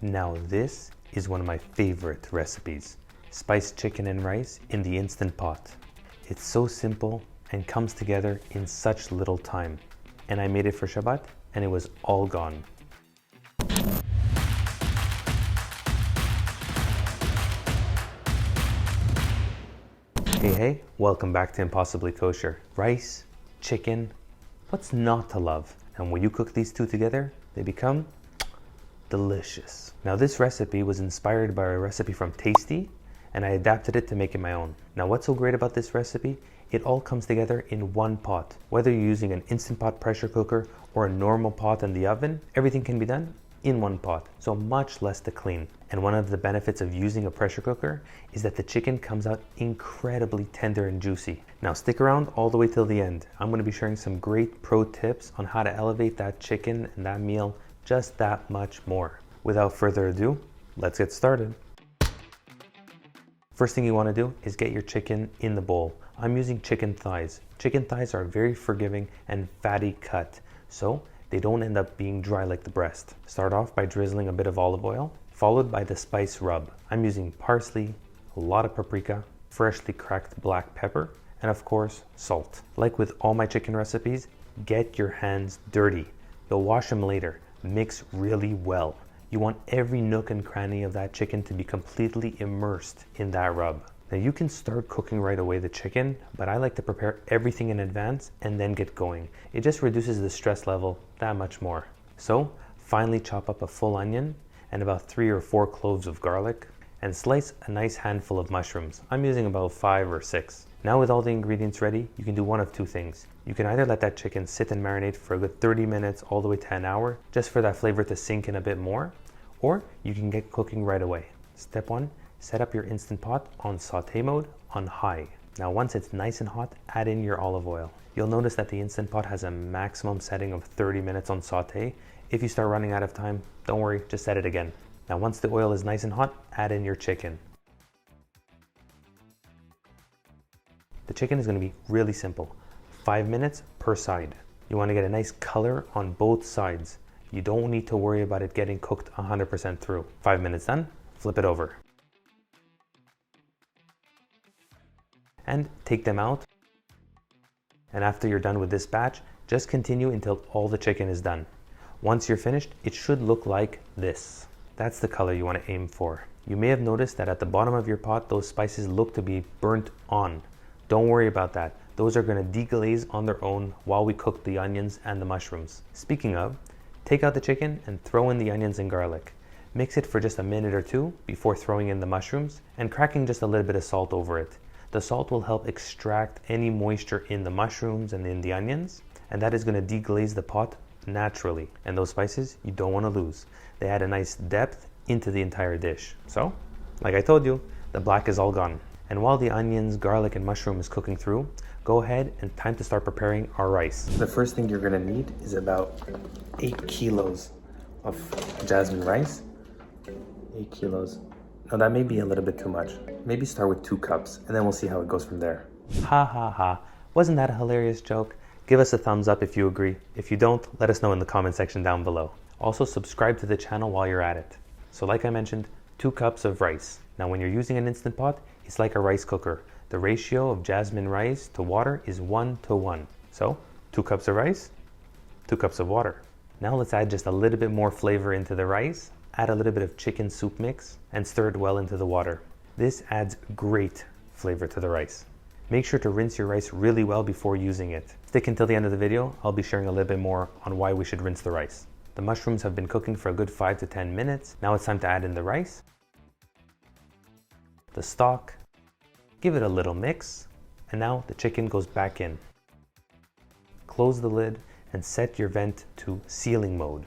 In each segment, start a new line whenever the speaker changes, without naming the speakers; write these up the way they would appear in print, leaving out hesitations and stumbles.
Now this is one of my favorite recipes. Spiced chicken and rice in the Instant Pot. It's so simple and comes together in such little time. And I made it for Shabbat and it was all gone. Hey, welcome back to Impossibly Kosher. Rice, chicken, what's not to love? And when you cook these two together, they become delicious. Now this recipe was inspired by a recipe from Tasty, and I adapted it to make it my own. Now what's so great about this recipe? It all comes together in one pot. Whether you're using an Instant Pot pressure cooker or a normal pot in the oven, everything can be done in one pot, so much less to clean. And one of the benefits of using a pressure cooker is that the chicken comes out incredibly tender and juicy. Now stick around all the way till the end. I'm going to be sharing some great pro tips on how to elevate that chicken and that meal just that much more. Without further ado, let's get started. First thing you want to do is get your chicken in the bowl. I'm using chicken thighs. Chicken thighs are very forgiving and fatty cut, so they don't end up being dry like the breast. Start off by drizzling a bit of olive oil, followed by the spice rub. I'm using parsley, a lot of paprika, freshly cracked black pepper, and of course, salt. Like with all my chicken recipes, get your hands dirty. You'll wash them later. Mix really well. You want every nook and cranny of that chicken to be completely immersed in that rub. Now you can start cooking right away the chicken, but I like to prepare everything in advance and then get going. It just reduces the stress level that much more. So finally chop up a full onion and about 3 or 4 cloves of garlic and slice a nice handful of mushrooms. I'm using about 5 or 6. Now with all the ingredients ready, you can do one of two things. You can either let that chicken sit and marinate for a good 30 minutes all the way to an hour, just for that flavor to sink in a bit more, or you can get cooking right away. Step 1, set up your Instant Pot on saute mode on high. Now once it's nice and hot, add in your olive oil. You'll notice that the Instant Pot has a maximum setting of 30 minutes on saute. If you start running out of time, don't worry, just set it again. Now once the oil is nice and hot, add in your chicken. The chicken is going to be really simple. 5 minutes per side. You want to get a nice color on both sides. You don't need to worry about it getting cooked 100% through. 5 minutes done, flip it over. And take them out. And after you're done with this batch, just continue until all the chicken is done. Once you're finished, it should look like this. That's the color you want to aim for. You may have noticed that at the bottom of your pot, those spices look to be burnt on. Don't worry about that. Those are going to deglaze on their own while we cook the onions and the mushrooms. Speaking of, take out the chicken and throw in the onions and garlic. Mix it for just a minute or two before throwing in the mushrooms and cracking just a little bit of salt over it. The salt will help extract any moisture in the mushrooms and in the onions, and that is going to deglaze the pot naturally. And those spices, you don't want to lose. They add a nice depth into the entire dish. So, like I told you, the black is all gone. And while the onions, garlic, and mushroom is cooking through, go ahead and time to start preparing our rice. The first thing you're gonna need is about 8 kilos of Jasmin rice. 8 kilos. Now that may be a little bit too much. Maybe start with 2 cups and then we'll see how it goes from there. Ha ha ha. Wasn't that a hilarious joke? Give us a thumbs up if you agree. If you don't, let us know in the comment section down below. Also subscribe to the channel while you're at it. So like I mentioned, 2 cups of rice. Now when you're using an Instant Pot, it's like a rice cooker. The ratio of Jasmin rice to water is 1:1. So 2 cups of rice, 2 cups of water. Now let's add just a little bit more flavor into the rice, add a little bit of chicken soup mix, and stir it well into the water. This adds great flavor to the rice. Make sure to rinse your rice really well before using it. Stick until the end of the video, I'll be sharing a little bit more on why we should rinse the rice. The mushrooms have been cooking for a good 5 to 10 minutes. Now it's time to add in the rice, the stock, give it a little mix, and now the chicken goes back in. Close the lid and set your vent to sealing mode.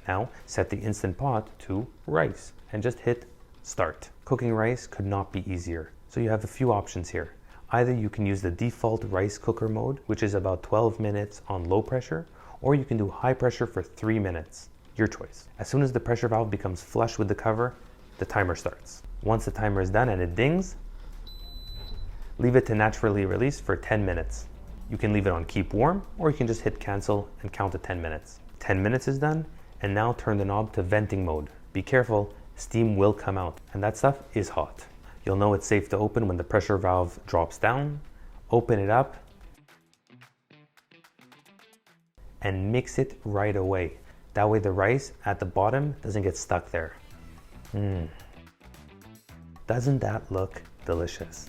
Now set the Instant Pot to rice and just hit start. Cooking rice could not be easier. So you have a few options here. Either you can use the default rice cooker mode, which is about 12 minutes on low pressure, or you can do high pressure for 3 minutes. Your choice. As soon as the pressure valve becomes flush with the cover, the timer starts. Once the timer is done and it dings, leave it to naturally release for 10 minutes. You can leave it on keep warm, or you can just hit cancel and count to 10 minutes. 10 minutes is done, and now turn the knob to venting mode. Be careful, steam will come out, and that stuff is hot. You'll know it's safe to open when the pressure valve drops down. Open it up and mix it right away. That way the rice at the bottom doesn't get stuck there. Doesn't that look delicious?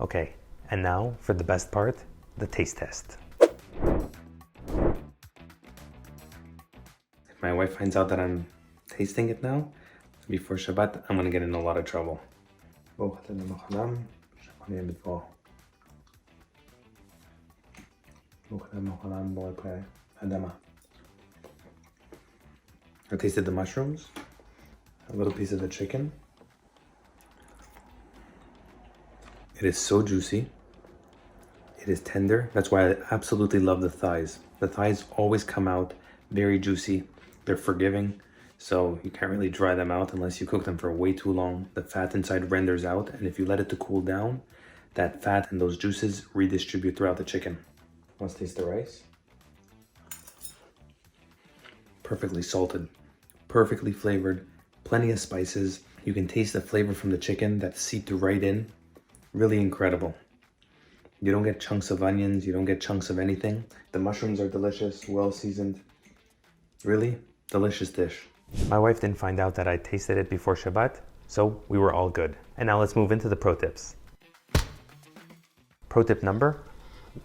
Okay, and now for the best part, the taste test. If my wife finds out that I'm tasting it now, before Shabbat, I'm gonna get in a lot of trouble. I tasted the mushrooms, a little piece of the chicken. It is so juicy. It is tender. That's why I absolutely love the thighs. The thighs always come out very juicy. They're forgiving, so you can't really dry them out unless you cook them for way too long. The fat inside renders out, and if you let it to cool down, that fat and those juices redistribute throughout the chicken. Let's taste the rice. Perfectly salted, perfectly flavored, plenty of spices. You can taste the flavor from the chicken that seeped right in. Really incredible. You don't get chunks of onions, you don't get chunks of anything. The mushrooms are delicious, well seasoned. Really delicious dish. My wife didn't find out that I tasted it before Shabbat, so we were all good. And now let's move into the pro tips. Pro tip number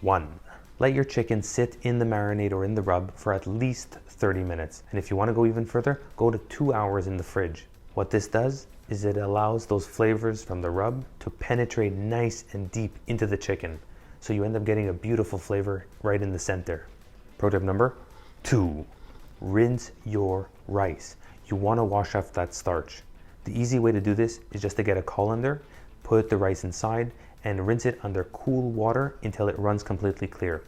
1. Let your chicken sit in the marinade or in the rub for at least 30 minutes. And if you want to go even further, go to 2 hours in the fridge. What this does is it allows those flavors from the rub to penetrate nice and deep into the chicken. So you end up getting a beautiful flavor right in the center. Pro tip number 2. Rinse your rice. You want to wash off that starch. The easy way to do this is just to get a colander, put the rice inside, and rinse it under cool water until it runs completely clear.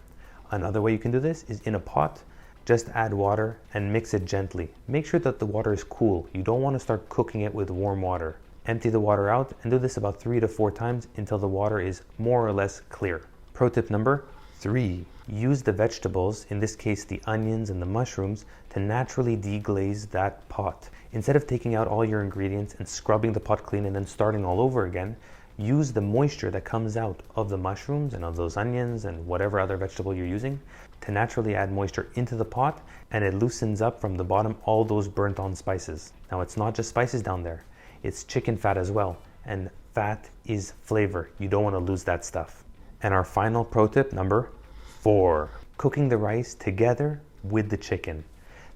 Another way you can do this is in a pot. Just add water and mix it gently. Make sure that the water is cool. You don't want to start cooking it with warm water. Empty the water out and do this about 3 to 4 times until the water is more or less clear. Pro tip number 3. Use the vegetables, in this case the onions and the mushrooms, to naturally deglaze that pot. Instead of taking out all your ingredients and scrubbing the pot clean and then starting all over again, use the moisture that comes out of the mushrooms and of those onions and whatever other vegetable you're using to naturally add moisture into the pot, and it loosens up from the bottom all those burnt on spices. Now it's not just spices down there, it's chicken fat as well, and fat is flavor. You don't want to lose that stuff. And our final pro tip number 4, cooking the rice together with the chicken.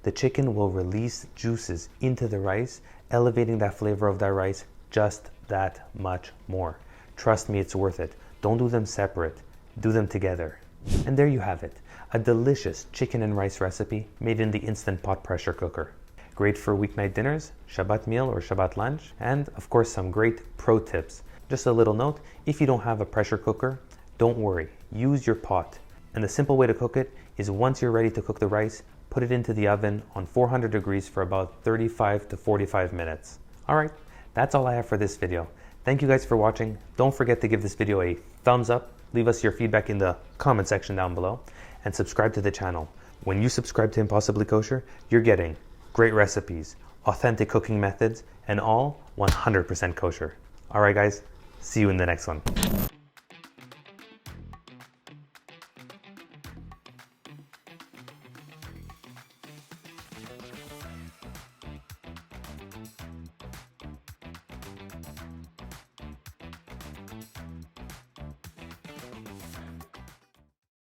The chicken will release juices into the rice, elevating that flavor of that rice just that much more. Trust me, it's worth it. Don't do them separate, do them together. And there you have it, a delicious chicken and rice recipe made in the Instant Pot pressure cooker. Great for weeknight dinners, Shabbat meal or Shabbat lunch, and of course some great pro tips. Just a little note, if you don't have a pressure cooker, don't worry, use your pot. And the simple way to cook it is once you're ready to cook the rice, put it into the oven on 400 degrees for about 35 to 45 minutes. All right, that's all I have for this video. Thank you guys for watching. Don't forget to give this video a thumbs up, leave us your feedback in the comment section down below, and subscribe to the channel. When you subscribe to Impossibly Kosher, you're getting great recipes, authentic cooking methods, and all 100% kosher. All right guys, see you in the next one.